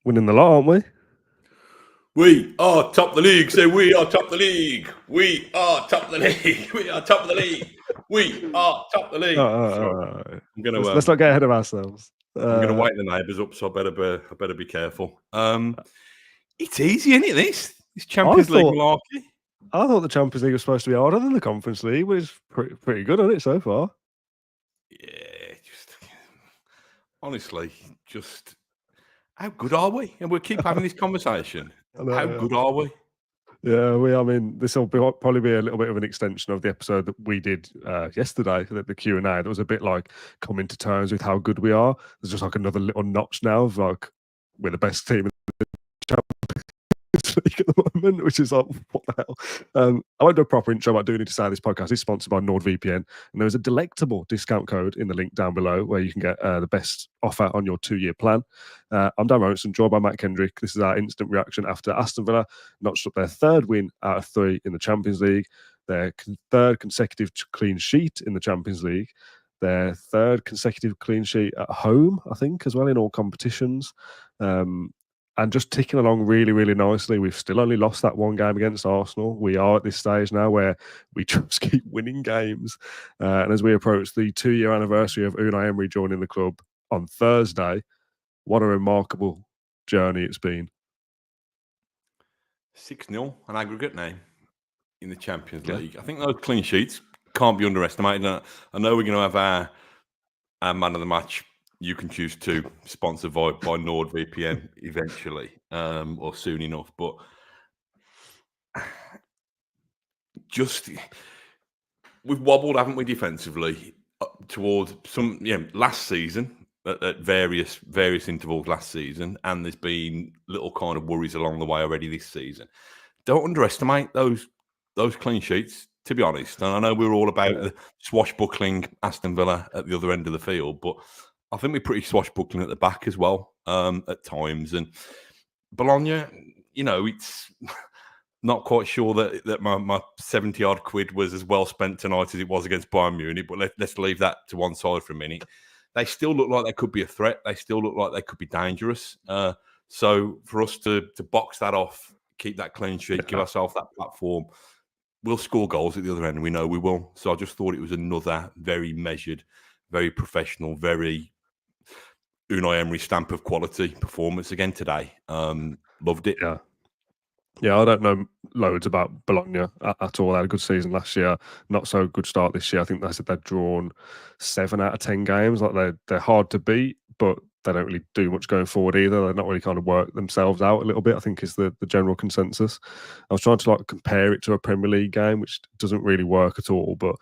Winning the lot, aren't we? We are top of the league. Say we are top of the league. We are top of the league. We are top of the league. We are top of the league. I'm gonna let's not get ahead of ourselves. I'm gonna wake the neighbours up, so I better be careful. It's easy, isn't it? This Champions League malarkey. I thought the Champions League was supposed to be harder than the Conference League, which is pretty good on it so far. Yeah, honestly, how good are we? And we'll keep having this conversation. How good are we? Yeah, I mean, this will probably be a little bit of an extension of the episode that we did yesterday, the Q&A. That was a bit like coming to terms with how good we are. There's just like another little notch now of like, we're the best team in the Champions League at the moment, which is like, what the hell? I won't do a proper intro, but I do need to say this podcast is sponsored by NordVPN, and there's a delectable discount code in the link down below where you can get the best offer on your 2-year plan. I'm Dan Rolinson, joined by Mat Kendrick. This is our instant reaction after Aston Villa notched up their 3rd win out of 3 in the Champions League, their 3rd consecutive clean sheet in the Champions League, their 3rd consecutive clean sheet at home, I think, as well, in all competitions. And just ticking along really, really nicely. We've still only lost that one game against Arsenal. We are at this stage now where we just keep winning games. And as we approach the 2-year anniversary of Unai Emery joining the club on Thursday, what a remarkable journey it's been. 6-0, an aggregate now in the Champions League. I think those clean sheets can't be underestimated. I know we're going to have our man of the match. You can choose to, sponsored by NordVPN eventually, or soon enough. But we've wobbled, haven't we, defensively towards some last season at various intervals last season, and there's been little kind of worries along the way already this season. Don't underestimate those clean sheets, to be honest. And I know we were all about the swashbuckling Aston Villa at the other end of the field, but I think we're pretty swashbuckling at the back as well at times. And Bologna, it's not quite sure that my 70-odd quid was as well spent tonight as it was against Bayern Munich, but let's leave that to one side for a minute. They still look like they could be a threat. They still look like they could be dangerous. So for us to box that off, keep that clean sheet, give ourselves that platform, we'll score goals at the other end. We know we will. So I just thought it was another very measured, very professional, very Unai Emery stamp of quality performance again today. Loved it. Yeah, I don't know loads about Bologna at all. They had a good season last year. Not so good start this year. I think they said they've drawn 7 out of 10 games. Like they're hard to beat, but they don't really do much going forward either. They're not really kind of work themselves out a little bit, I think is the general consensus. I was trying to compare it to a Premier League game, which doesn't really work at all, but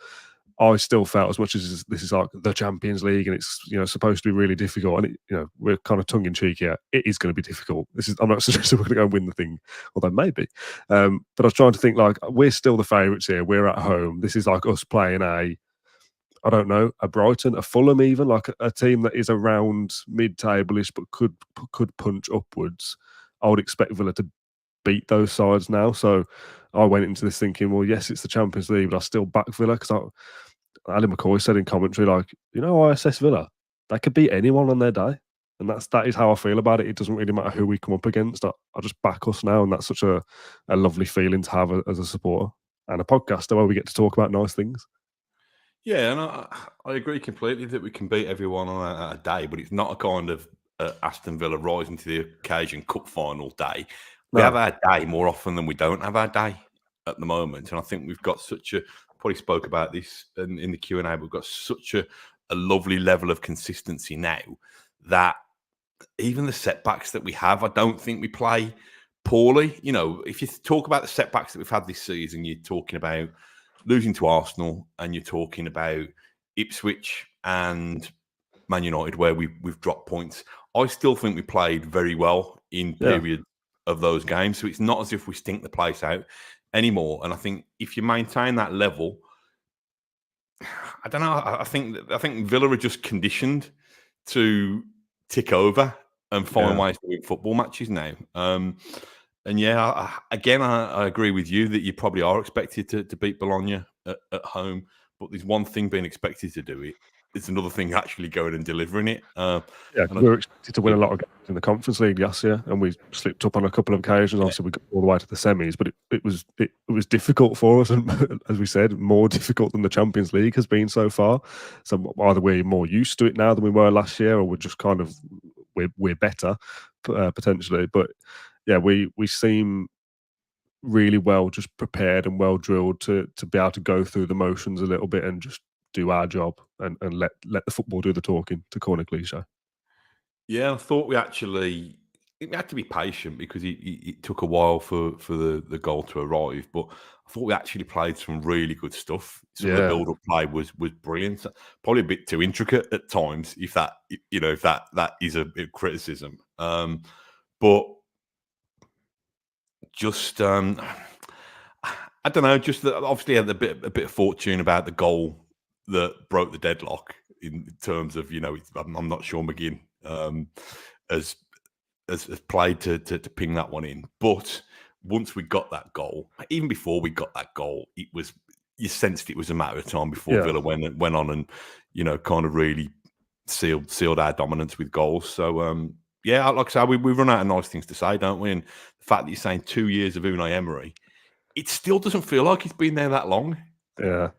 I still felt, as much as this is like the Champions League and it's supposed to be really difficult, and we're kind of tongue in cheek here. It is going to be difficult. I'm not suggesting we're going to go and win the thing, although maybe. But I was trying to think we're still the favourites here. We're at home. This is like us playing a Brighton, a Fulham, even like a team that is around mid-table-ish but could punch upwards. I would expect Villa to beat those sides now. So I went into this thinking, well, yes, it's the Champions League, but I still back Villa because Ali McCoy said in commentary, I assess Villa. They could beat anyone on their day. And that is how I feel about it. It doesn't really matter who we come up against. I just back us now. And that's such a lovely feeling to have as a supporter and a podcaster where we get to talk about nice things. Yeah, and I agree completely that we can beat everyone on a day, but it's not a kind of Aston Villa rising to the occasion cup final day. We have our day more often than we don't have our day at the moment. And I think we've got probably spoke about this in the Q&A, but we've got such a lovely level of consistency now that even the setbacks that we have, I don't think we play poorly. If you talk about the setbacks that we've had this season, you're talking about losing to Arsenal and you're talking about Ipswich and Man United where we've dropped points. I still think we played very well in period of those games. So it's not as if we stink the place out anymore. And I think if you maintain that level, I don't know. I think Villa are just conditioned to tick over and find ways to win football matches now. And I agree with you that you probably are expected to beat Bologna at home. but there's one thing being expected to do it. It's another thing actually going and delivering it. Yeah, we were expected to win a lot of games in the Conference League last year, and we slipped up on a couple of occasions. Obviously, we got all the way to the semis, but it was difficult for us, and as we said, more difficult than the Champions League has been so far. So either we're more used to it now than we were last year, or we're just kind of we're better potentially. But yeah, we seem really well just prepared and well drilled to be able to go through the motions a little bit and just do our job and let the football do the talking, to coin a cliche. Yeah, I thought we had to be patient because it took a while for the goal to arrive. But I thought we actually played some really good stuff. Some of the build-up play was brilliant. Probably a bit too intricate at times, if that is a bit of criticism. But just I don't know. Just obviously had a bit of fortune about the goal that broke the deadlock in terms of I'm not sure McGinn has played to ping that one in, but once we got that goal, even before we got that goal, you sensed it was a matter of time before Villa went on and kind of really sealed our dominance with goals. So yeah, like I said, we run out of nice things to say, don't we? And the fact that you're saying 2 years of Unai Emery, it still doesn't feel like he's been there that long. Yeah.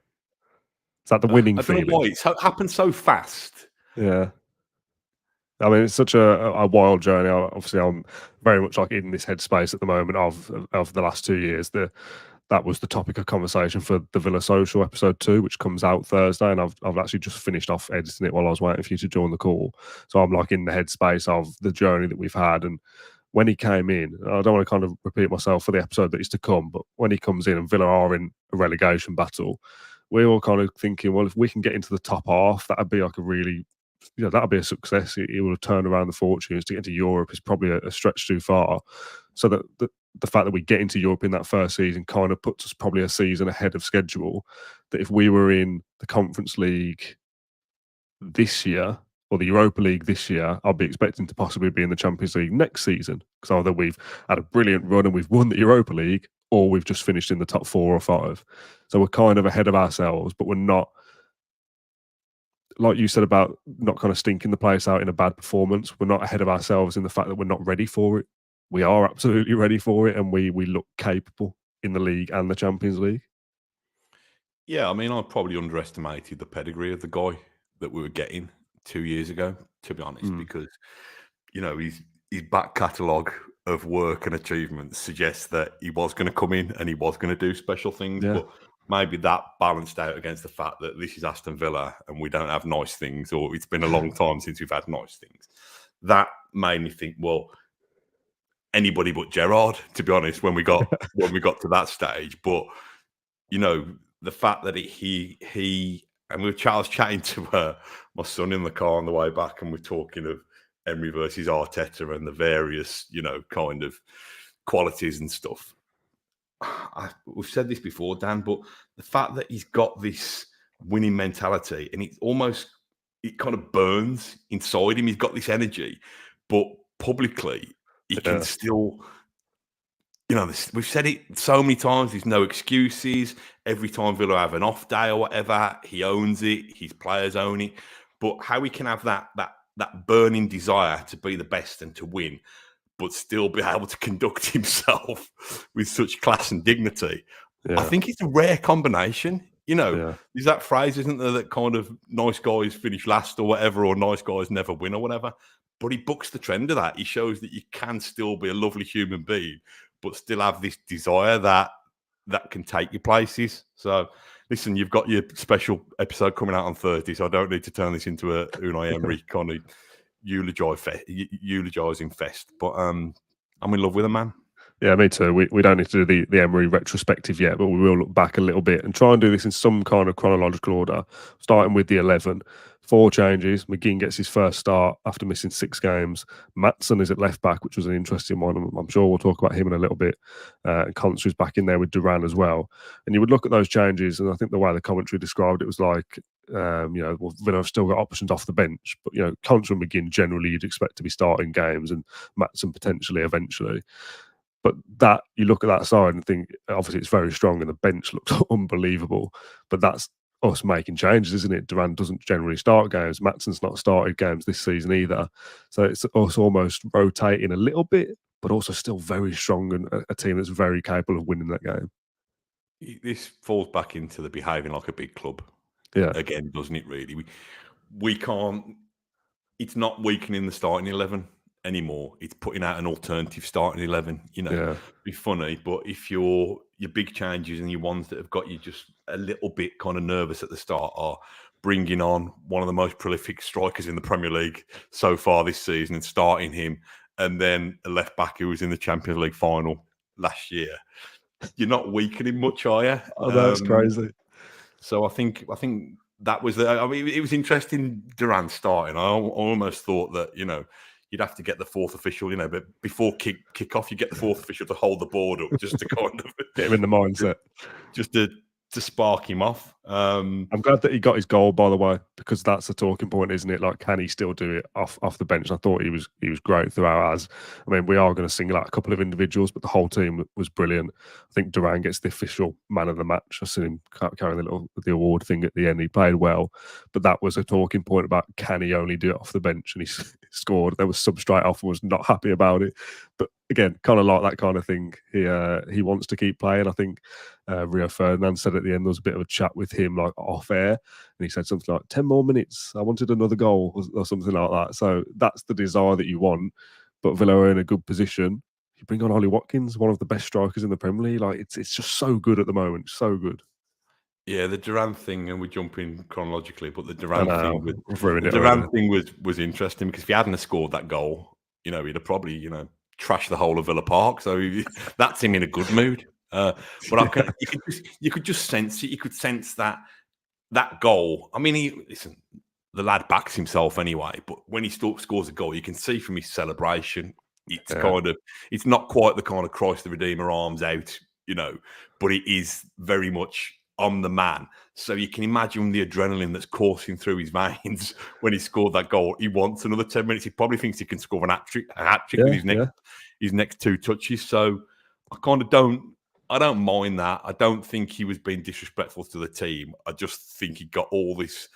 It's like the winning feeling. I don't know why. It's happened so fast. Yeah. I mean, it's such a wild journey. Obviously, I'm very much like in this headspace at the moment of the last 2 years. That was the topic of conversation for the Villa Social episode 2, which comes out Thursday, and I've actually just finished off editing it while I was waiting for you to join the call. So I'm like in the headspace of the journey that we've had. And when he came in, I don't want to kind of repeat myself for the episode that is to come, but when he comes in and Villa are in a relegation battle, we were kind of thinking, well, if we can get into the top half, that'd be like a really, that'd be a success. It would have turned around the fortunes. To get into Europe is probably a stretch too far. So that the fact that we get into Europe in that first season kind of puts us probably a season ahead of schedule. That if we were in the Conference League this year or the Europa League this year, I'll be expecting to possibly be in the Champions League next season, because either we've had a brilliant run and we've won the Europa League, or we've just finished in the top 4 or 5. So we're kind of ahead of ourselves, but we're not, like you said about not kind of stinking the place out in a bad performance, we're not ahead of ourselves in the fact that we're not ready for it. We are absolutely ready for it, and we look capable in the league and the Champions League. Yeah, I mean, I probably underestimated the pedigree of the guy that we were getting 2 years ago, to be honest, because his back catalogue of work and achievements suggests that he was going to come in and he was going to do special things, but maybe that balanced out against the fact that this is Aston Villa and we don't have nice things, or it's been a long time since we've had nice things. That made me think, well, anybody but Gerrard, to be honest, when we got to that stage. But the fact that he and I was chatting to my son in the car on the way back, and we're talking of Emery versus Arteta and the various kind of qualities and stuff. We've said this before, Dan, but the fact that he's got this winning mentality, and it kind of burns inside him. He's got this energy, but publicly he can still, we've said it so many times, there's no excuses. Every time Villa have an off day or whatever, he owns it, his players own it. But how he can have that burning desire to be the best and to win, but still be able to conduct himself with such class and dignity, I think it's a rare combination. There's that phrase, isn't there, that kind of nice guys finish last or whatever, or nice guys never win or whatever. But he bucks the trend of that. He shows that you can still be a lovely human being, but still have this desire that can take you places. So, listen, you've got your special episode coming out on Thursday, so I don't need to turn this into a Unai Emery kind of eulogising fest. But I'm in love with him, man. Yeah, me too. We don't need to do the Emery retrospective yet, but we will look back a little bit and try and do this in some kind of chronological order, starting with the 11. 4 changes. McGinn gets his first start after missing 6 games. Matson is at left back, which was an interesting one. I'm sure we'll talk about him in a little bit. And Const's back in there with Duran as well. And you would look at those changes, and I think the way the commentary described it was like, Villa have still got options off the bench, but Const and McGinn generally you'd expect to be starting games, and Matson potentially eventually. But that, you look at that side and think, obviously it's very strong and the bench looks unbelievable. But that's us making changes, isn't it? Duran doesn't generally start games. Matson's not started games this season either. So it's us almost rotating a little bit, but also still very strong and a team that's very capable of winning that game. This falls back into the behaving like a big club. Yeah. Again, doesn't it really? We can't, it's not weakening the starting 11 anymore. It's putting out an alternative starting 11. Be funny, but if your big changes and your ones that have got you just a little bit kind of nervous at the start are bringing on one of the most prolific strikers in the Premier League so far this season and starting him, and then a left back who was in the Champions League final last year, you're not weakening much, are you? Oh, that's crazy. So I think that was it was interesting Duran starting. I almost thought that, you'd have to get the fourth official, but before kick off, you get the fourth official to hold the board up just to kind of get him in the mindset. Just to spark him off. I'm glad that he got his goal, by the way, because that's a talking point, isn't it? Like, can he still do it off the bench? I thought he was great throughout. We are going to single out a couple of individuals, but the whole team was brilliant. I think Duran gets the official man of the match. I seen him carrying the award thing at the end. He played well, but that was a talking point about can he only do it off the bench, and he scored. There was some straight off and was not happy about it. But again, kind of like that kind of thing. He wants to keep playing. I think Rio Ferdinand said at the end there was a bit of a chat with him like off air, and he said something like 10 more minutes, I wanted another goal or something like that. So that's the desire that you want. But Villa are in a good position. You bring on Ollie Watkins, one of the best strikers in the Premier League. Like it's just so good at the moment, so good. Yeah, the Duran thing, and we're jumping chronologically, but the Duran thing was interesting because if he hadn't scored that goal, he'd have probably trashed the whole of Villa Park. So that's him in a good mood. But you could just sense it. You could sense that goal. I mean, listen, the lad backs himself anyway. But when he scores a goal, you can see from his celebration, it's not quite the kind of Christ the Redeemer arms out, but it is very much I'm the man. So you can imagine the adrenaline that's coursing through his veins when he scored that goal. He wants another 10 minutes. He probably thinks he can score a hat trick with his next two touches. So I kind of don't mind that. I don't think he was being disrespectful to the team. I just think he got all this.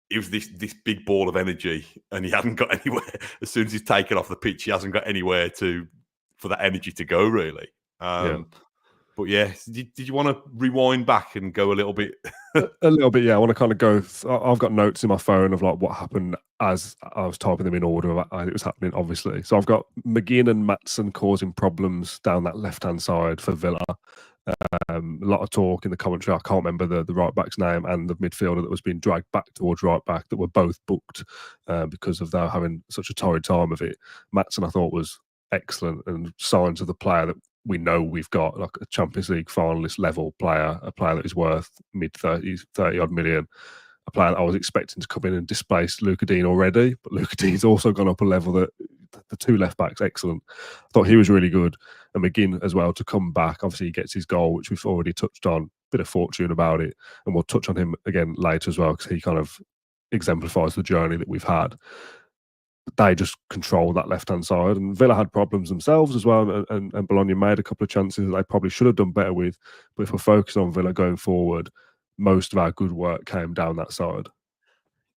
It was this big ball of energy, and he hadn't got anywhere. As soon as he's taken off the pitch, he hasn't got anywhere for that energy to go, really. But yeah, did you want to rewind back and go a little bit? A little bit, yeah. I want to kind of go. I've got notes in my phone of like what happened as I was typing them in order as it was happening, obviously. So I've got McGinn and Maatsen causing problems down that left-hand side for Villa. A lot of talk in the commentary. I can't remember the right back's name and the midfielder that was being dragged back towards right back that were both booked because of their having such a torrid time of it. Maatsen, I thought, was excellent and signs of the player that we know we've got, like a Champions League finalist level player, a player that is worth mid-30s, 30-odd million, a player that I was expecting to come in and displace Luca Dean already, but Luca Dean's also gone up a level. That the two left-backs, excellent. I thought he was really good. And McGinn as well to come back. Obviously, he gets his goal, which we've already touched on. Bit of fortune about it. And we'll touch on him again later as well, because he kind of exemplifies the journey that we've had. They just control that left-hand side, and Villa had problems themselves as well, and Bologna made a couple of chances that they probably should have done better with. But if we're focused on Villa going forward, most of our good work came down that side.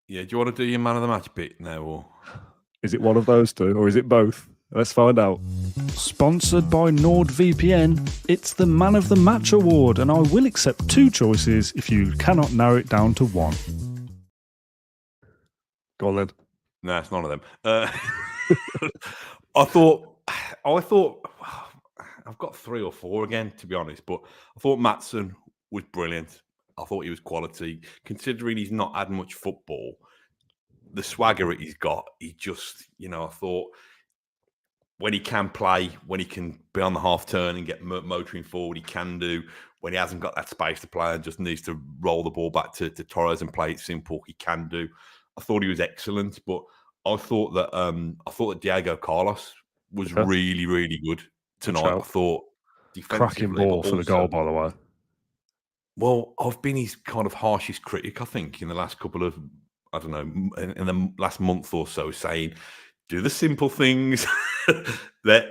Yeah, do you want to do your man of the match bit now, or is it one of those two, or is it both? Let's find out. Sponsored by NordVPN, it's the Man of the Match award, and I will accept two choices if you cannot narrow it down to one. Go on then. No, it's none of them. I thought I've got 3 or 4 again, to be honest, but I thought Maatsen was brilliant. I thought he was quality. Considering he's not had much football, the swagger that he's got, he just, I thought when he can play, when he can be on the half turn and get motoring forward, he can do. When he hasn't got that space to play and just needs to roll the ball back to Torres and play it simple, he can do. I thought he was excellent, but I thought that Diego Carlos was really, really good tonight. I thought cracking ball for the goal, by the way. Well, I've been his kind of harshest critic, I think, in the last couple of, I don't know, in the last month or so, saying, do the simple things, let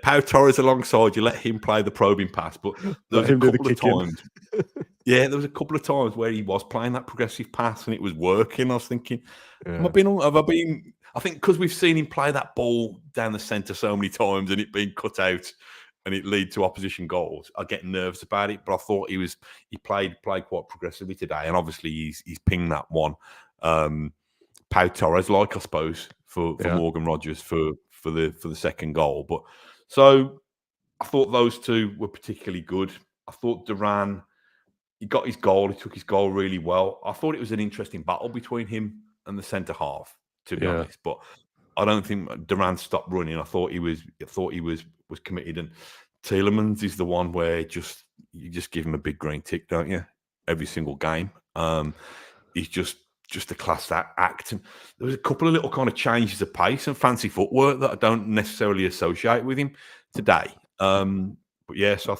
Pau Torres alongside you, let him play the probing pass. But there's a couple of times Yeah, there was a couple of times where he was playing that progressive pass and it was working. I was thinking, Yeah. have I been? I think because we've seen him play that ball down the centre so many times and it being cut out and it lead to opposition goals, I get nervous about it. But I thought he played quite progressively today, and obviously he's pinged that one. Pau Torres, I suppose, for Morgan Rogers for the second goal. But so I thought those two were particularly good. I thought Duran, he got his goal. He took his goal really well. I thought it was an interesting battle between him and the centre half, to be honest. But I don't think Duran stopped running. I thought he was committed. And Tielemans is the one where you just give him a big green tick, don't you? Every single game. He's just a class act. And there was a couple of little kind of changes of pace and fancy footwork that I don't necessarily associate with him today. But yeah, so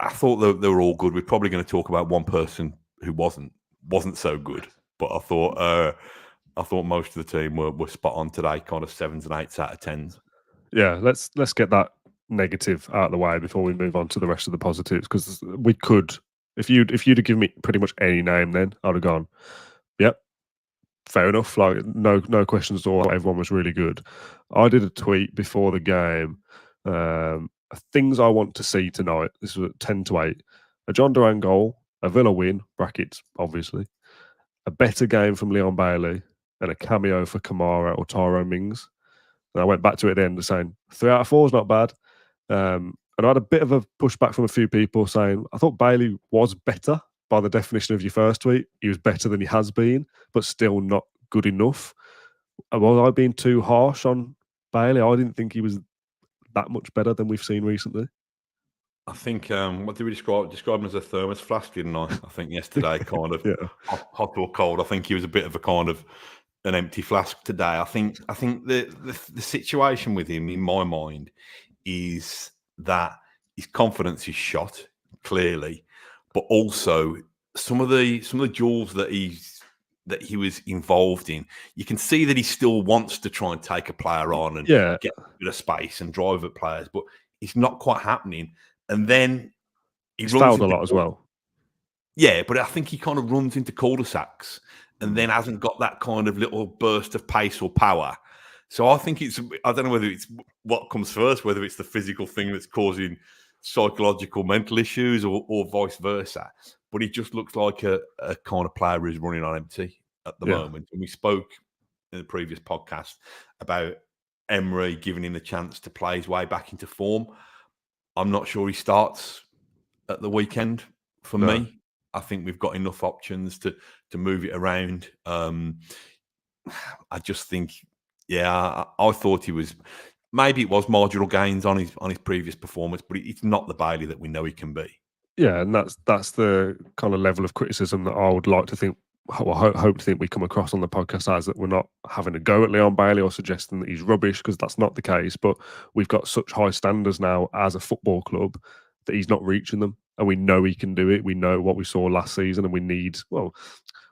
I thought they were all good. We're probably going to talk about one person who wasn't so good, but I thought most of the team were spot on today, kind of 7s and 8s out of 10s. Yeah, let's get that negative out of the way before we move on to the rest of the positives, because we could, if you'd have given me pretty much any name, then I'd have gone, yep, fair enough. Like no questions at all. Everyone was really good. I did a tweet before the game. Things I want to see tonight. This was at 10-8. A John Duran goal, a Villa win, brackets, obviously. A better game from Leon Bailey, and a cameo for Kamara or Tyrone Mings. And I went back to it at the end saying 3 out of 4 is not bad. And I had a bit of a pushback from a few people saying, I thought Bailey was better by the definition of your first tweet. He was better than he has been, but still not good enough. Was I being too harsh on Bailey? I didn't think he was that much better than we've seen recently. I think what did we describe him as a thermos flask, didn't I? I think yesterday, kind of hot or cold. I think he was a bit of a kind of an empty flask today. I think the situation with him, in my mind, is that his confidence is shot clearly, but also some of the duels that he was involved in, you can see that he still wants to try and take a player on and get a bit of space and drive at players, but it's not quite happening. And then he's fouled a lot as well. Yeah, but I think he kind of runs into cul-de-sacs and then hasn't got that kind of little burst of pace or power. So I think I don't know whether it's what comes first, whether it's the physical thing that's causing psychological, mental issues or vice versa. But he just looks like a kind of player who's running on empty at the moment. And we spoke in the previous podcast about Emery giving him the chance to play his way back into form. I'm not sure he starts at the weekend for me. I think we've got enough options to move it around. I just think, I thought he was, maybe it was marginal gains on his previous performance, but it's not the Bailey that we know he can be. Yeah, and that's the kind of level of criticism that I would like to think, or hope to think we come across on the podcast as, that we're not having a go at Leon Bailey or suggesting that he's rubbish, because that's not the case. But we've got such high standards now as a football club that he's not reaching them, and we know he can do it. We know what we saw last season, and we need, well, I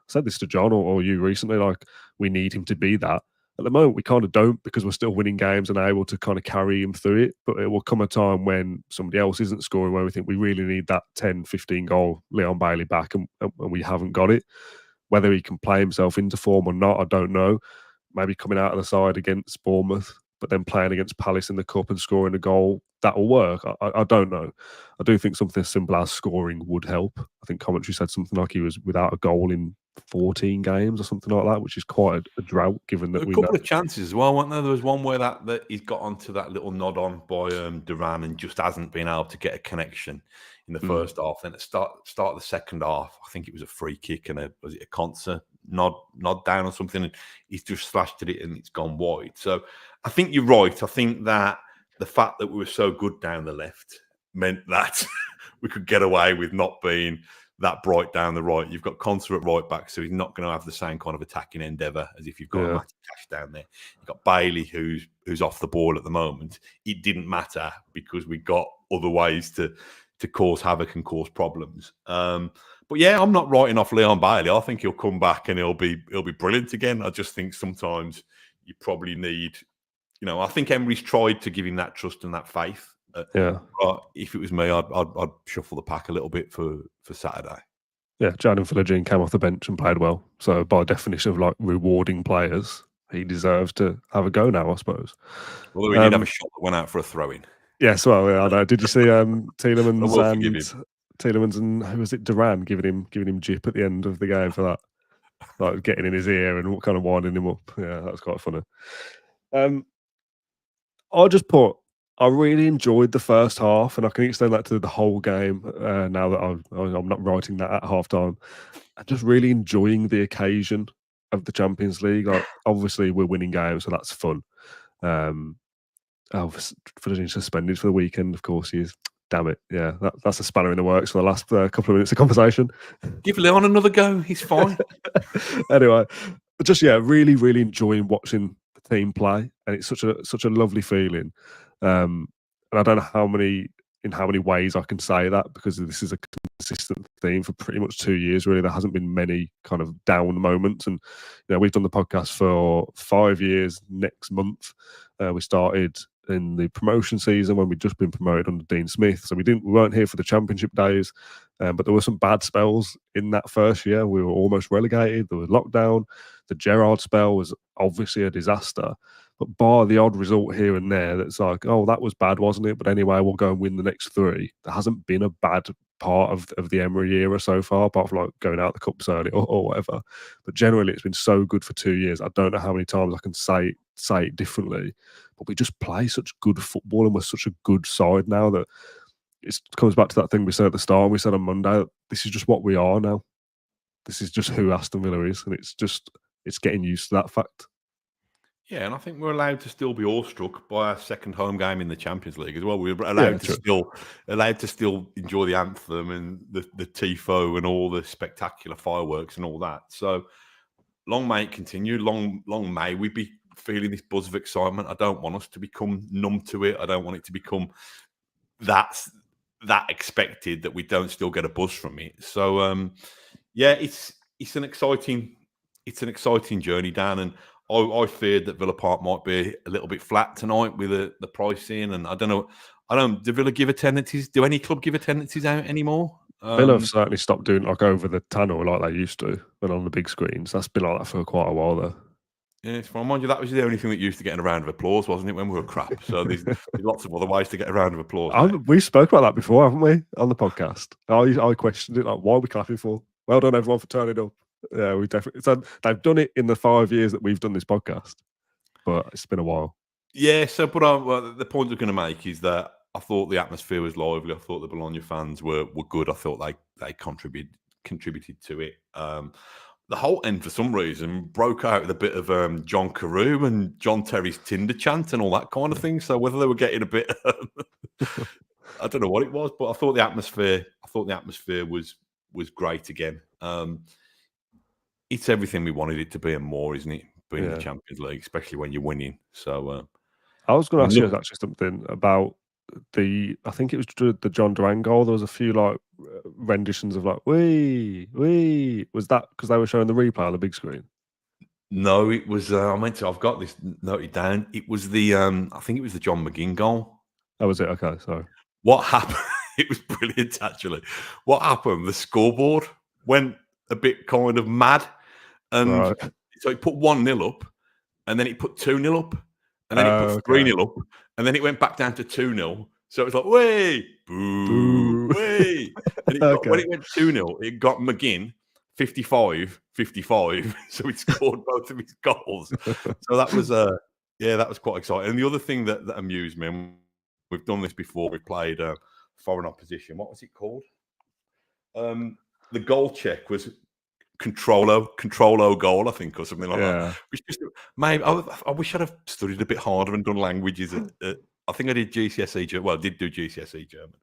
said this to John or you recently, like, we need him to be that. At the moment, we kind of don't, because we're still winning games and able to kind of carry him through it. But it will come a time when somebody else isn't scoring, where we think we really need that 10, 15 goal Leon Bailey back, and we haven't got it. Whether he can play himself into form or not, I don't know. Maybe coming out of the side against Bournemouth, but then playing against Palace in the Cup and scoring a goal, that'll work. I don't know. I do think something as simple as scoring would help. I think commentary said something like he was without a goal in 14 games or something like that, which is quite a drought, given that a couple of chances as well, weren't there? There was one where that he's got onto that little nod on by Duran and just hasn't been able to get a connection in the first half. Then at start of the second half, I think it was a free kick and was it a concert nod down or something, and he's just slashed at it and it's gone wide. So I think you're right. I think that the fact that we were so good down the left meant that we could get away with not being that bright down the right. You've got Concert at right back, so he's not going to have the same kind of attacking endeavour as if you've got a Matty Cash down there. You've got Bailey, who's off the ball at the moment. It didn't matter because we got other ways to cause havoc and cause problems. But yeah, I'm not writing off Leon Bailey. I think he'll come back and he'll be brilliant again. I just think sometimes you probably need, I think Emery's tried to give him that trust and that faith But if it was me, I'd shuffle the pack a little bit for Saturday. Yeah, Jadon Philogene came off the bench and played well. So by definition of like rewarding players, he deserves to have a go now, I suppose. Although he did have a shot that went out for a throw-in. Yes, well, yeah, I know. Did you see Tielemans and who was it? Duran giving him jip at the end of the game for that, like getting in his ear and kind of winding him up. Yeah, that's quite funny. I really enjoyed the first half, and I can extend that to the whole game now that I'm not writing that at halftime. I'm just really enjoying the occasion of the Champions League. Like, obviously, we're winning games, so that's fun. Philogene suspended for the weekend. Of course, he is. Damn it! Yeah, that's a spanner in the works for the last couple of minutes of conversation. Give Leon another go. He's fine. Anyway, but just really, really enjoying watching the team play, and it's such a lovely feeling. And I don't know how many ways I can say that, because this is a consistent theme for pretty much 2 years. Really, there hasn't been many kind of down moments, and we've done the podcast for 5 years. Next month, we started in the promotion season when we'd just been promoted under Dean Smith, so we weren't here for the championship days, but there were some bad spells in that first year. We were almost relegated. There was lockdown. The Gerrard spell was obviously a disaster. But bar the odd result here and there, that's like, oh, that was bad, wasn't it? But anyway, we'll go and win the next 3. There hasn't been a bad part of the Emery era so far, apart from like going out the cups early or whatever. But generally, it's been so good for 2 years. I don't know how many times I can say it differently. But we just play such good football, and we're such a good side now that it comes back to that thing we said at the start. And we said on Monday, this is just what we are now. This is just who Aston Villa is, and it's getting used to that fact. Yeah, and I think we're allowed to still be awestruck by our second home game in the Champions League as well. We're allowed to still enjoy the anthem and the tifo and all the spectacular fireworks and all that. So long may it continue. Long may we be feeling this buzz of excitement. I don't want us to become numb to it. I don't want it to become that expected that we don't still get a buzz from it. So it's an exciting journey, Dan, and I feared that Villa Park might be a little bit flat tonight with the pricing, and I don't know. Do Villa give attendances? Do any club give attendances out anymore? Villa have certainly stopped doing like over the tunnel like they used to, but on the big screens. That's been like that for quite a while though. Yeah, it's fine. Mind you, that was the only thing that used to get a round of applause, wasn't it, when we were crap? So there's lots of other ways to get a round of applause. We spoke about that before, haven't we, on the podcast? I questioned it, like, why are we clapping for? Well done, everyone, for turning up. Yeah, we definitely. So they've done it in the 5 years that we've done this podcast, but it's been a while. Yeah. So, but the point I'm going to make is that I thought the atmosphere was lively. I thought the Bologna fans were good. I thought they contributed to it. The whole end, for some reason, broke out with a bit of John Carew and John Terry's Tinder chant and all that kind of thing. So whether they were getting a bit, I don't know what it was, but I thought the atmosphere was great again. It's everything we wanted it to be and more, isn't it? Being in the Champions League, especially when you're winning. So I was going to ask you actually something about I think it was the John Duran goal. There was a few like renditions of like "wee." Was that because they were showing the replay on the big screen? No, it was. I've got this noted down. It was the. I think it was the John McGinn goal. That was it. Okay, sorry. What happened? It was brilliant, actually. What happened? The scoreboard went a bit kind of mad, and so it put 1-0 up, and then it put 2-0 up, and then it put 3-0 up, and then it went back down to 2-0. So it was like, way, boo, way. And when it went 2-0, it got McGinn 55, so he scored both of his goals. So that was that was quite exciting. And the other thing that amused me, and we've done this before, we played foreign opposition. What was it called? The goal check was controlo goal, I think, or something like that. Which just, maybe I wish I'd have studied a bit harder and done languages. I think I did GCSE German. Well, I did do GCSE German.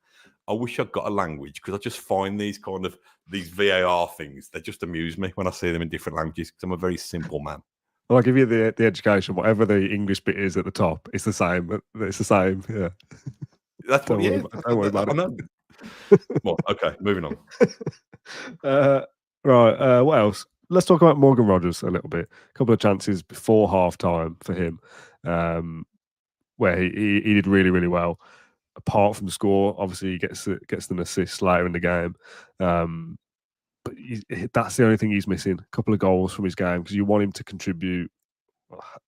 I wish I'd got a language, because I just find these VAR things, they just amuse me when I see them in different languages, because I'm a very simple man. Well, I'll give you the education. Whatever the English bit is at the top, it's the same. It's the same. Yeah. That's don't worry about it. Well, okay, moving on. Right. What else? Let's talk about Morgan Rogers a little bit. A couple of chances before half time for him, where he did really, really well. apart from the score. Obviously, he gets an assist later in the game. But that's the only thing he's missing. A couple of goals from his game, because you want him to contribute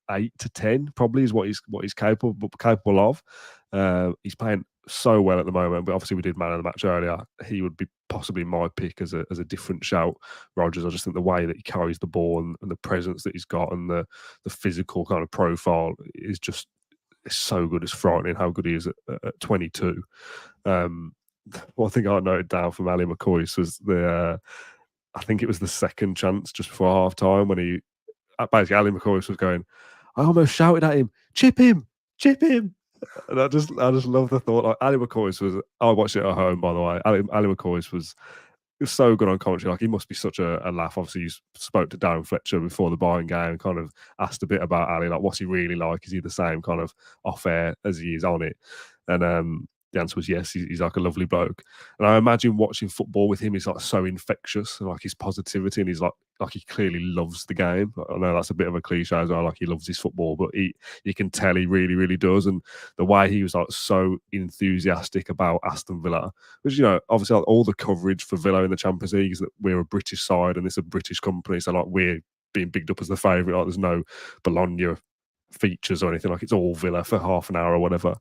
8 to 10 probably is what he's capable of. He's playing so well at the moment, but obviously we did man of the match earlier. He would be possibly my pick as a different shout. Rodgers, I just think the way that he carries the ball and the presence that he's got and the physical kind of profile is just so good. It's frightening how good he is at 22. One thing I noted down from Ali McCoy was I think it was the second chance just before half time when he basically Ali McCoy was going, I almost shouted at him, chip him. And I just love the thought. Like Ali McCoy was, I watched it at home, by the way. Ali McCoy was so good on commentary. Like he must be such a laugh. Obviously, you spoke to Darren Fletcher before the Bayern game, kind of asked a bit about Ali, like what's he really like? Is he the same kind of off air as he is on it? And the answer was yes. He's like a lovely bloke, and I imagine watching football with him is like so infectious, and like his positivity, and he's like he clearly loves the game. I know that's a bit of a cliche as well. Like he loves his football, but you can tell he really, really does. And the way he was like so enthusiastic about Aston Villa, which obviously like, all the coverage for Villa in the Champions League is that we're a British side and it's a British company, so like we're being bigged up as the favourite. Like there's no Bologna features or anything, like it's all Villa for half an hour or whatever,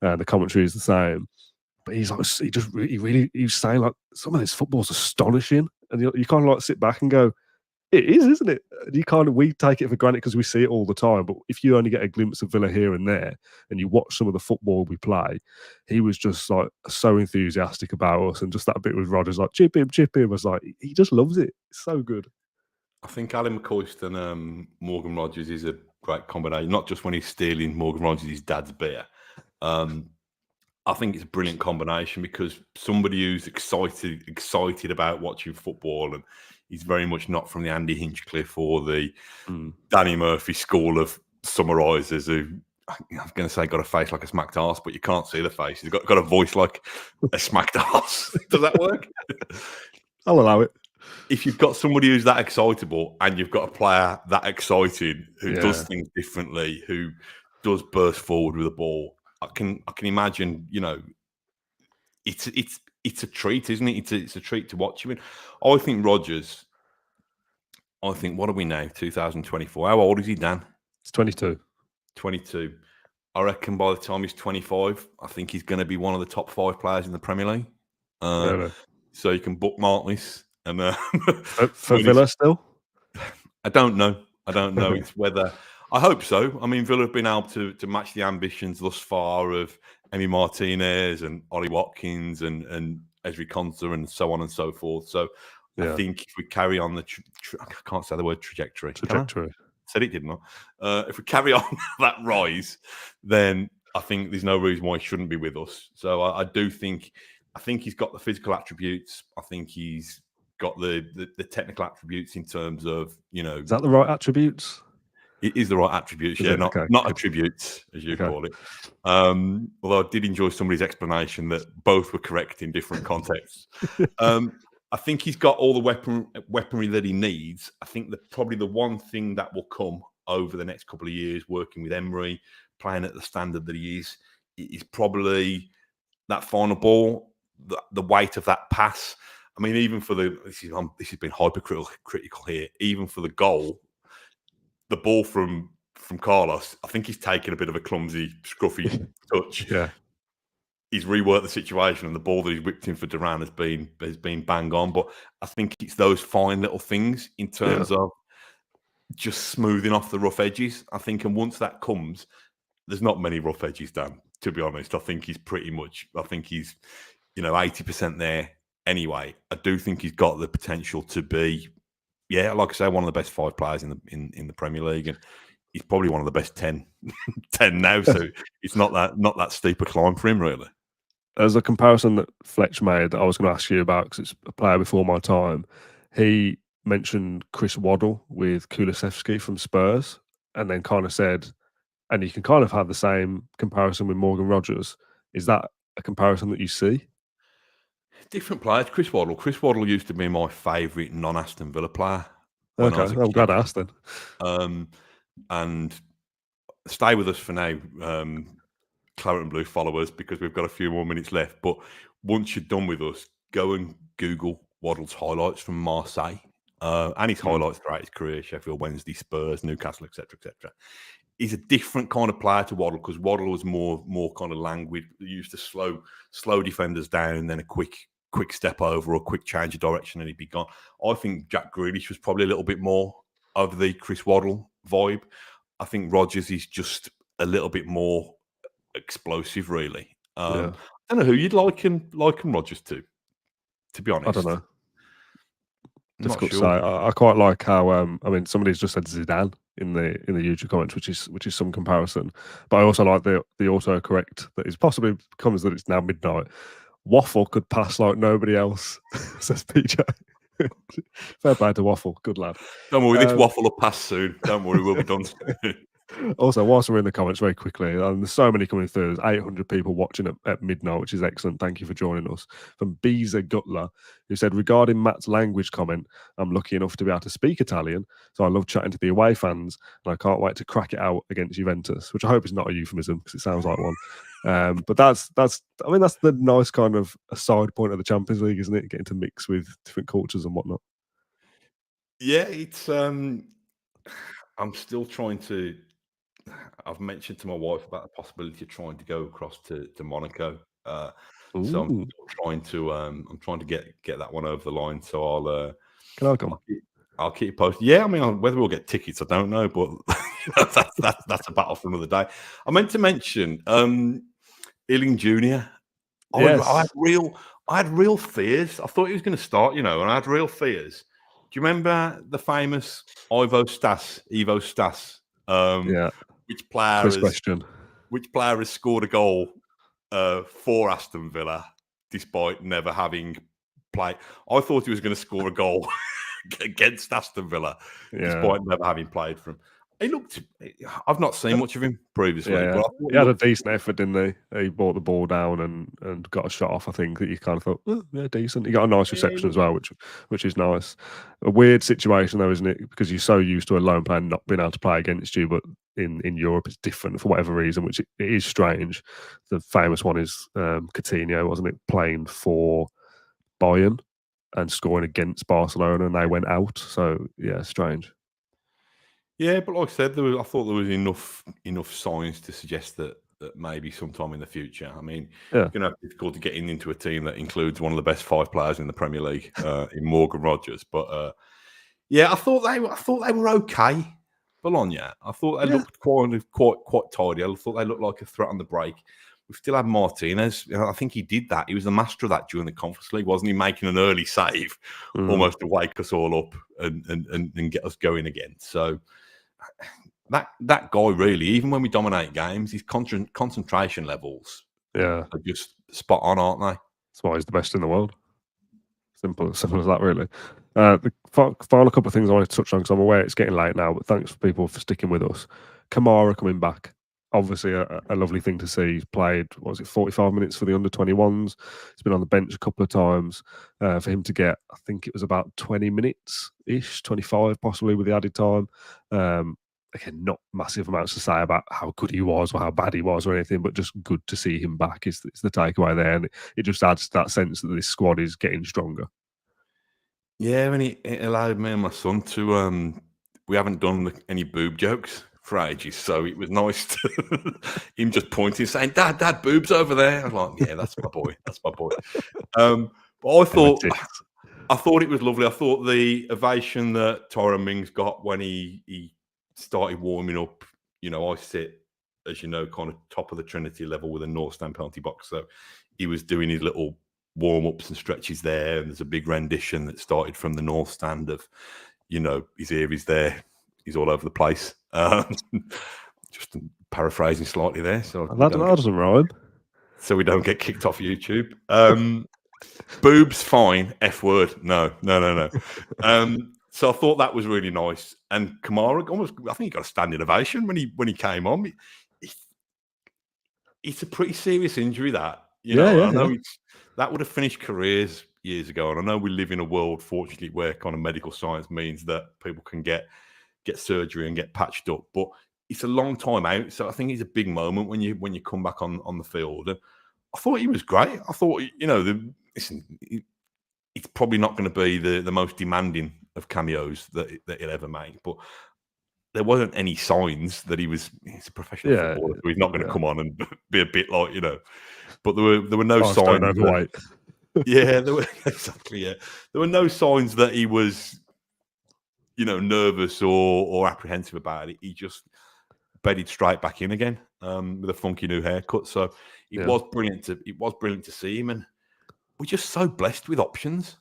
and the commentary is the same. But he's like he was saying like some of this football's astonishing, and you kind of like sit back and go, it is, isn't it? And we take it for granted because we see it all the time. But if you only get a glimpse of Villa here and there, and you watch some of the football we play, he was just like so enthusiastic about us, and just that bit with Rodgers, like chip him, was like he just loves it. It's so good. I think Ali McCoy and Morgan Rodgers is a great combination, not just when he's stealing Morgan Rodgers' dad's beer. I think it's a brilliant combination because somebody who's excited about watching football, and he's very much not from the Andy Hinchcliffe or the Danny Murphy school of summarisers who, I'm going to say, got a face like a smacked arse, but you can't see the face. He's got a voice like a smacked arse. Does that work? I'll allow it. If you've got somebody who's that excitable and you've got a player that excited who does things differently, who does burst forward with the ball, I can imagine, it's a treat, isn't it? It's a treat to watch him. I think Rodgers, what are we now? 2024. How old is he, Dan? It's 22. 22. I reckon by the time he's 25, I think he's going to be one of the top 5 players in the Premier League. So you can bookmark this. And for Villa still? I don't know. It's whether I hope so. I mean, Villa have been able to match the ambitions thus far of Emi Martinez and Ollie Watkins and Ezri Konsa and so on and so forth. So I think if we carry on the I can't say the word trajectory. Said it, didn't I? If we carry on that rise, then I think there's no reason why he shouldn't be with us. So I think he's got the physical attributes. I think he's got the technical attributes in terms of, Is that the right attributes? It is the right attributes, not attributes, as you call it. Although I did enjoy somebody's explanation that both were correct in different contexts. I think he's got all the weaponry that he needs. I think that probably the one thing that will come over the next couple of years, working with Emery, playing at the standard that he is probably that final ball, the weight of that pass. I mean, even for this has been hypercritical here. Even for the goal, the ball from Carlos, I think he's taken a bit of a clumsy, scruffy touch. Yeah, he's reworked the situation, and the ball that he's whipped in for Duran has been bang on. But I think it's those fine little things in terms of just smoothing off the rough edges. I think, and once that comes, there's not many rough edges, Dan. To be honest, I think he's 80% there. Anyway, I do think he's got the potential to be, like I say, one of the best 5 players in the Premier League, and he's probably one of the best 10 now. So it's not that steep a climb for him, really. As a comparison that Fletch made, that I was going to ask you about because it's a player before my time. He mentioned Chris Waddle with Kulusevski from Spurs, and then kind of said, and you can kind of have the same comparison with Morgan Rodgers. Is that a comparison that you see? Different players. Chris Waddle used to be my favourite non-Aston Villa player. Okay, I'm glad I asked then. And stay with us for now. Claret and Blue followers because we've got a few more minutes left. But once you're done with us, go and Google Waddle's highlights from Marseille and his highlights throughout his career: Sheffield Wednesday, Spurs, Newcastle, etc., etc. He's a different kind of player to Waddle because Waddle was more kind of languid. He used to slow defenders down, then a quick step over or quick change of direction, and he'd be gone. I think Jack Grealish was probably a little bit more of the Chris Waddle vibe. I think Rodgers is just a little bit more explosive, really. I don't know who you'd liken Rodgers to be honest. I don't know. I'm not Difficult to say. sure. I quite like how I mean, somebody's just said Zidane in the YouTube comments, which is some comparison. But I also like the autocorrect that is possibly becomes that it's now midnight. Waffle could pass like nobody else, says PJ. Fair play to Waffle, good lad. Don't worry, this waffle will pass soon. Don't worry, we'll be done soon. Also, whilst we're in the comments very quickly, there's so many coming through. There's 800 people watching at midnight, which is excellent. Thank you for joining us. From Biza Gutler, who said, regarding Matt's language comment, I'm lucky enough to be able to speak Italian, so I love chatting to the away fans, and I can't wait to crack it out against Juventus, which I hope is not a euphemism because it sounds like one. But that's the nice kind of a side point of the Champions League, isn't it? Getting to mix with different cultures and whatnot. Yeah, it's. I'm still trying to. I've mentioned to my wife about the possibility of trying to go across to Monaco. So I'm still trying to. I'm trying to get that one over the line. So I'll. Can I come? I'll keep you posted. Yeah, I mean, whether we'll get tickets, I don't know, but that's a battle for another day. I meant to mention Ealing Jr. Yes. I had real fears. I thought he was going to start, and I had real fears. Do you remember the famous Evo Stas? Yeah. Which player has scored a goal for Aston Villa despite never having played? I thought he was going to score a goal against Aston Villa despite never having played for him. I've not seen much of him previously. Yeah. But he had a decent effort, didn't he? He brought the ball down and got a shot off. I think that you kind of thought, yeah, decent. He got a nice reception as well, which is nice. A weird situation though, isn't it? Because you're so used to a lone player not being able to play against you, but in Europe it's different for whatever reason, which it is strange. The famous one is Coutinho, wasn't it? Playing for Bayern and scoring against Barcelona, and they went out. So yeah, strange. Yeah, but like I said, I thought there was enough signs to suggest that maybe sometime in the future. I mean, it's going to have difficult to getting into a team that includes one of the best 5 players in the Premier League in Morgan Rodgers. But yeah, I thought they were okay. Bologna. I thought they looked quite tidy. I thought they looked like a threat on the break. We still had Martinez. I think he did that. He was the master of that during the Conference League, wasn't he? Making an early save, almost to wake us all up and get us going again. So that guy really, even when we dominate games, his concentration levels are just spot on, aren't they? That's why he's the best in the world. Simple as that, really. The final couple of things I want to touch on, because I'm aware it's getting late now, but thanks for people for sticking with us. Kamara coming back. Obviously, a lovely thing to see. He's played, 45 minutes for the under-21s. He's been on the bench a couple of times. For him to get, I think it was about 20 minutes-ish, 25 possibly with the added time. Again, not massive amounts to say about how good he was or how bad he was or anything, but just good to see him back is the takeaway there. And it just adds to that sense that this squad is getting stronger. Yeah, and it allowed me and my son to, we haven't done any boob jokes for ages, so it was nice to him just pointing, saying, Dad, boobs over there. I was like, yeah, that's my boy. But I thought it was lovely. I thought the ovation that Tyrone Mings got when he started warming up, I sit, as you know, kind of top of the Trinity level with a North Stand penalty box. So he was doing his little warm-ups and stretches there. And there's a big rendition that started from the North Stand of, he's here, he's there, he's all over the place. Just paraphrasing slightly there. So that doesn't rhyme. So we don't get kicked off YouTube. Boobs, fine. F word. No. So I thought that was really nice. And Kamara, I think he got a standing ovation when he came on. It's a pretty serious injury that, I know that would have finished careers years ago. And I know we live in a world, fortunately, where kind of medical science means that people can get surgery and get patched up. But it's a long time out, so I think it's a big moment when you come back on the field. And I thought he was great. I thought, listen, it's probably not going to be the most demanding of cameos that he'll ever make, but there wasn't any signs that he's a professional footballer, so he's not going to come on and be a bit like, But there were no signs. Overweight. There were exactly. Yeah, there were no signs that he was, nervous or apprehensive about it. He just bedded straight back in again with a funky new haircut. So it was brilliant to see him, and we're just so blessed with options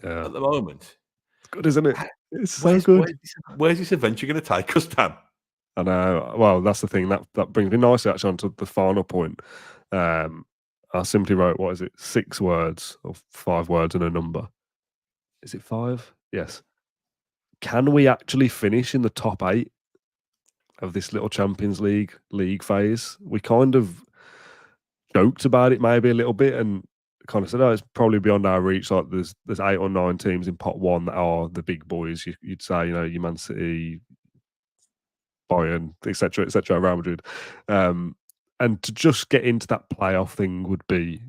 at the moment. It's good, isn't it? It's so good. Where's this adventure going to take us, Dan? I know. Well, that's the thing. That brings me nicely actually onto the final point. I simply wrote, 6 words or 5 words and a number. Is it 5? Yes. Can we actually finish in the top 8 of this little Champions League phase? We kind of joked about it maybe a little bit and kind of said, it's probably beyond our reach. Like there's 8 or 9 teams in pot 1 that are the big boys. You'd say, your Man City, Bayern, etc., Real Madrid. And to just get into that playoff thing would be,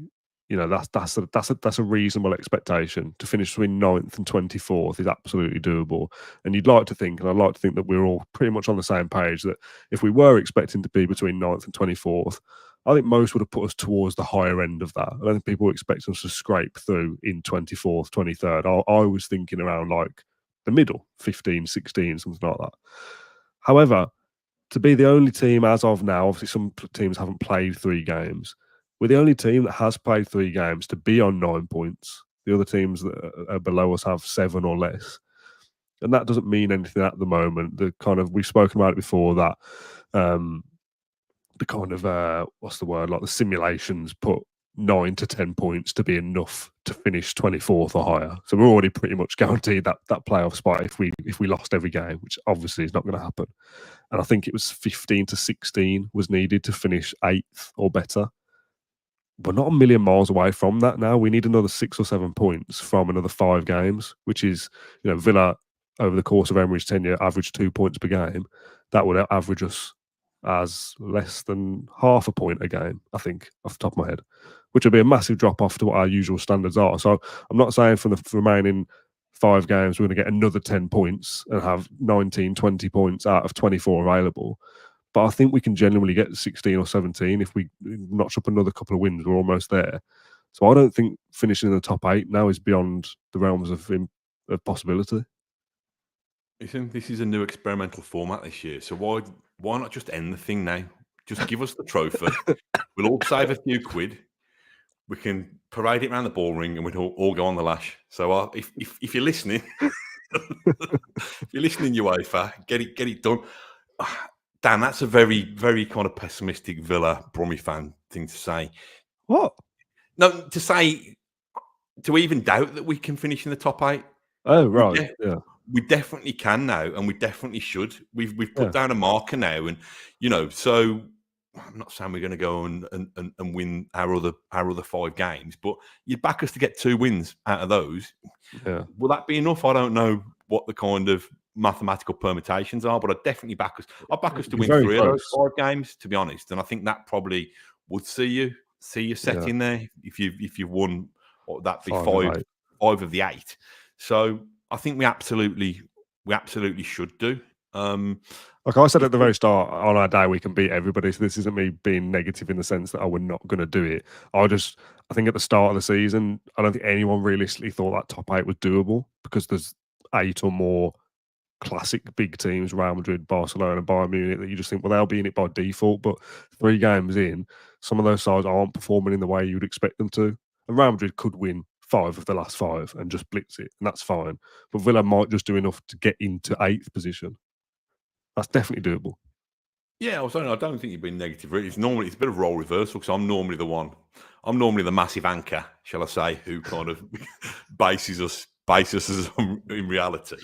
that's a reasonable expectation. To finish between 9th and 24th is absolutely doable. And you'd like to think, and I'd like to think that we're all pretty much on the same page, that if we were expecting to be between 9th and 24th, I think most would have put us towards the higher end of that. I don't think people were expecting us to scrape through in 24th, 23rd. I was thinking around like the middle, 15, 16, something like that. However, to be the only team as of now, obviously some teams haven't played 3 games. We're the only team that has played 3 games to be on 9 points. The other teams that are below us have 7 or less. And that doesn't mean anything at the moment. We've spoken about it before, that the kind of, what's the word, like the simulations put 9 to 10 points to be enough to finish 24th or higher. So we're already pretty much guaranteed that playoff spot if we lost every game, which obviously is not going to happen. And I think it was 15 to 16 was needed to finish 8th or better. We're not a million miles away from that now. We need another 6 or 7 points from another 5 games, which is, Villa over the course of Emery's tenure averaged 2 points per game. That would average us as less than half a point a game, I think, off the top of my head, which would be a massive drop off to what our usual standards are. So I'm not saying from the remaining 5 games we're going to get another 10 points and have 19, 20 points out of 24 available. But I think we can genuinely get 16 or 17 if we notch up another couple of wins. We're almost there. So I don't think finishing in the top 8 now is beyond the realms of possibility. Listen, this is a new experimental format this year. So why not just end the thing now? Just give us the trophy. We'll all save a few quid. We can parade it around the ball ring and we'll all go on the lash. So if you're listening, UEFA, get it done. Dan, that's a very, very kind of pessimistic Villa Brummy fan thing to say. What? No, to say, to even doubt that we can finish in the top 8. Oh, right. Yeah. We definitely can now, and we definitely should. We've put down a marker now, and so I'm not saying we're going to go and win our other 5 games, but you'd back us to get 2 wins out of those. Yeah. Will that be enough? I don't know what the kind of mathematical permutations are, but I'd definitely back us. I'd back us to win 3 of those 5 games, to be honest. And I think that probably would see you set in there if you've won. What would that be? 5 of the 8. So I think we absolutely should do. Like I said at the very start, on our day we can beat everybody. So this isn't me being negative in the sense that we're not going to do it. I think at the start of the season, I don't think anyone realistically thought that top 8 was doable because there's 8 or more classic big teams, Real Madrid, Barcelona, Bayern Munich, that you just think, well, they'll be in it by default. But 3 games in, some of those sides aren't performing in the way you'd expect them to. And Real Madrid could win 5 of the last 5 and just blitz it, and that's fine. But Villa might just do enough to get into 8th position. That's definitely doable. Yeah, I don't think you've been negative. It's a bit of role reversal because I'm normally the massive anchor, shall I say, who kind of bases us in reality.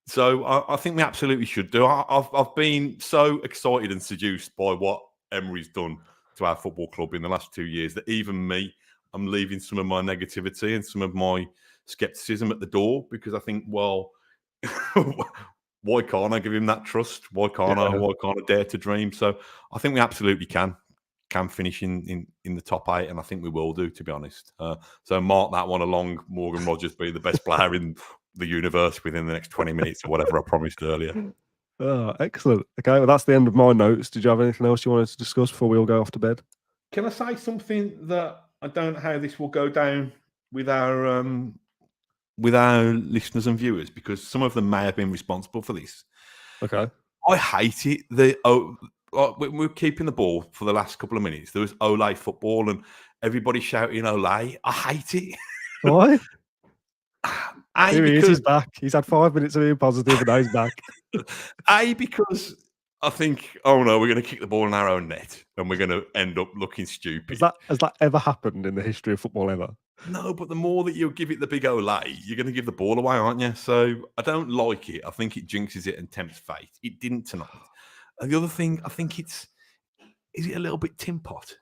So I think we absolutely should do. I've been so excited and seduced by what Emery's done to our football club in the last 2 years that even me, I'm leaving some of my negativity and some of my skepticism at the door because I think, well, why can't I give him that trust? Why can't I? Why can't I dare to dream? So I think we absolutely can finish in the top 8, and I think we will do, to be honest. So mark that one along. Morgan Rogers being the best player in the universe within the next 20 minutes or whatever I promised earlier. Oh, excellent. Okay, well, that's the end of my notes. Did you have anything else you wanted to discuss before we all go off to bed? Can I say something that I don't know how this will go down with our listeners and viewers, because some of them may have been responsible for this. Okay. I hate it. We're keeping the ball for the last couple of minutes. There was Ole football and everybody shouting Ole. I hate it. Why? Here he is, he's Because back. He's had 5 minutes of being positive and now he's back. because I think, oh no, we're going to kick the ball in our own net and we're going to end up looking stupid. Has that ever happened in the history of football ever? No, but the more that you give it the big Ole, you're going to give the ball away, aren't you? So I don't like it. I think it jinxes it and tempts fate. It didn't tonight. And the other thing, I think is it a little bit tin pot?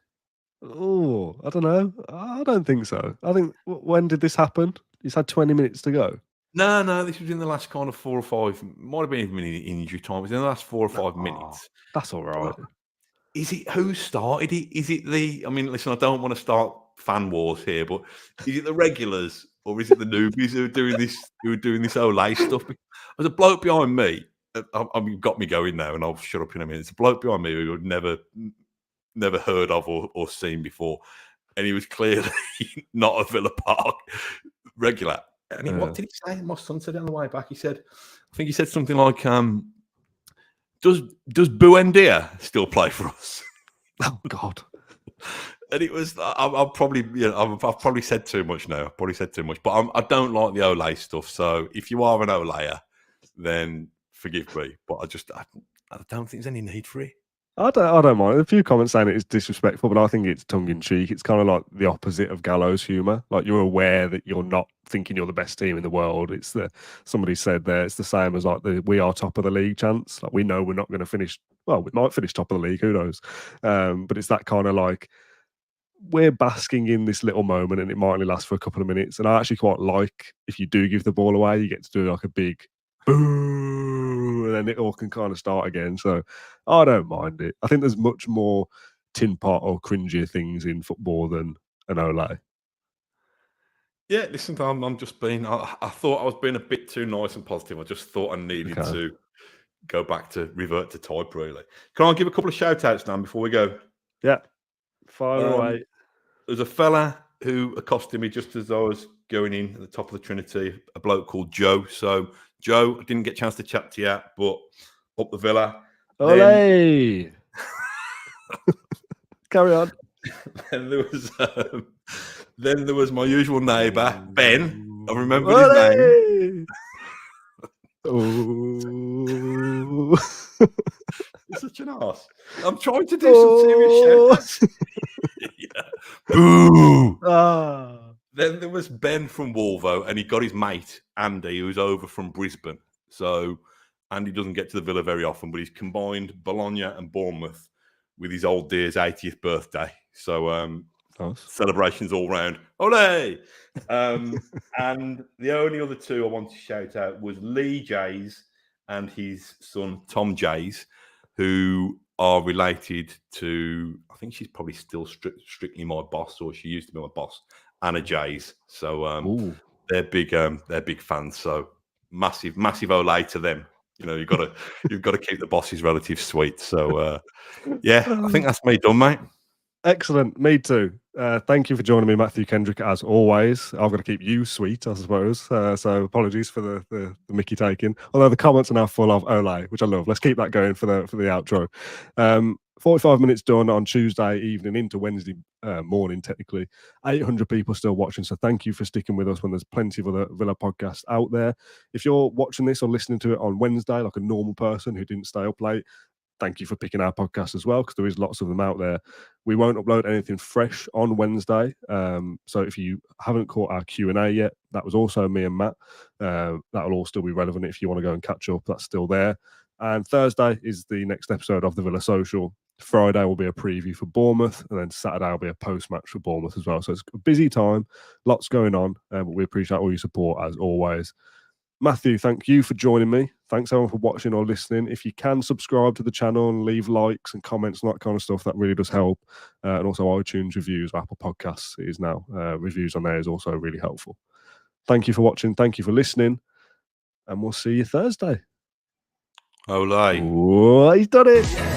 Oh, I don't know. I don't think so. I think, when did this happen? He's had 20 minutes to go. No, this was in the last kind of 4 or 5. Might have been even in injury time. It was in the last 4 or 5 minutes. That's all right. Is it who started it? Is it the? I mean, listen, I don't want to start fan wars here, but is it the regulars or is it the newbies who are doing this? Who are doing this Ole stuff? There's a bloke behind me. I mean, got me going now, and I'll shut up in a minute. It's a bloke behind me who I'd never heard of or seen before, and he was clearly not a Villa Park regular. And what did he say? My son said it on the way back. I think he said something like, does Buendia still play for us? Oh God. And it was, I've probably said too much now. I've probably said too much, but I don't like the Ole stuff. So if you are an Oleer, then forgive me. But I don't think there's any need for it. I don't mind. A few comments saying it is disrespectful, but I think it's tongue in cheek. It's kind of like the opposite of Gallows humour. Like, you're aware that you're not thinking you're the best team in the world. Somebody said there, it's the same as like the "we are top of the league" chants. Like, we know we're not going to finish. Well, we might finish top of the league. Who knows? But it's that kind of like, we're basking in this little moment, and it might only last for a couple of minutes. And I actually quite like, if you do give the ball away, you get to do like a big boo, and then it all can kind of start again. So I don't mind it. I think there's much more tin pot or cringier things in football than an Ole. Yeah, listen, I'm just being. I thought I was being a bit too nice and positive. I just thought I needed to revert to type, really. Can I give a couple of shout outs now before we go? Yeah, fire away. There's a fella who accosted me just as I was going in at the top of the Trinity, a bloke called Joe. So, Joe, I didn't get a chance to chat to you yet, but up the Villa. Ole! Carry on. Then there was my usual neighbour, Ben. I remembered his name. Oh. You're such an arse. I'm trying to do some serious shout-outs. Yeah. Boo! Then there was Ben from Wolvo, and he got his mate, Andy, who's over from Brisbane. So Andy doesn't get to the Villa very often, but he's combined Bologna and Bournemouth with his old dear's 80th birthday. So celebrations all round. Ole! And the only other two I want to shout out was Lee Jays and his son, Tom Jays, who are related to, I think she's probably still strictly my boss, or she used to be my boss, Anna Jays. So they're big fans. So massive Ole to them. You know, you've got to keep the boss's relatives sweet. So yeah, I think that's me done, mate. Excellent. Me too. Thank you for joining me, Matthew Kendrick, as always. I've got to keep you sweet, I suppose. So apologies for the Mickey taking. Although the comments are now full of Ole, which I love. Let's keep that going for the outro. 45 minutes done on Tuesday evening into Wednesday morning, technically. 800 people still watching. So thank you for sticking with us when there's plenty of other Villa podcasts out there. If you're watching this or listening to it on Wednesday, like a normal person who didn't stay up late, thank you for picking our podcast as well, because there is lots of them out there. We won't upload anything fresh on Wednesday. So if you haven't caught our Q&A yet, that was also me and Matt. That'll all still be relevant if you want to go and catch up. That's still there. And Thursday is the next episode of the Villa Social. Friday will be a preview for Bournemouth, and then Saturday will be a post-match for Bournemouth as well. So it's a busy time, lots going on, but we appreciate all your support as always. Matthew, thank you for joining me. thanks everyone for watching or listening. If you can subscribe to the channel and leave likes and comments and that kind of stuff, that really does help. And also iTunes reviews, or Apple Podcasts is now. Reviews on there is also really helpful. Thank you for watching. Thank you for listening. And we'll see you Thursday. Olay. Oh, he's done it.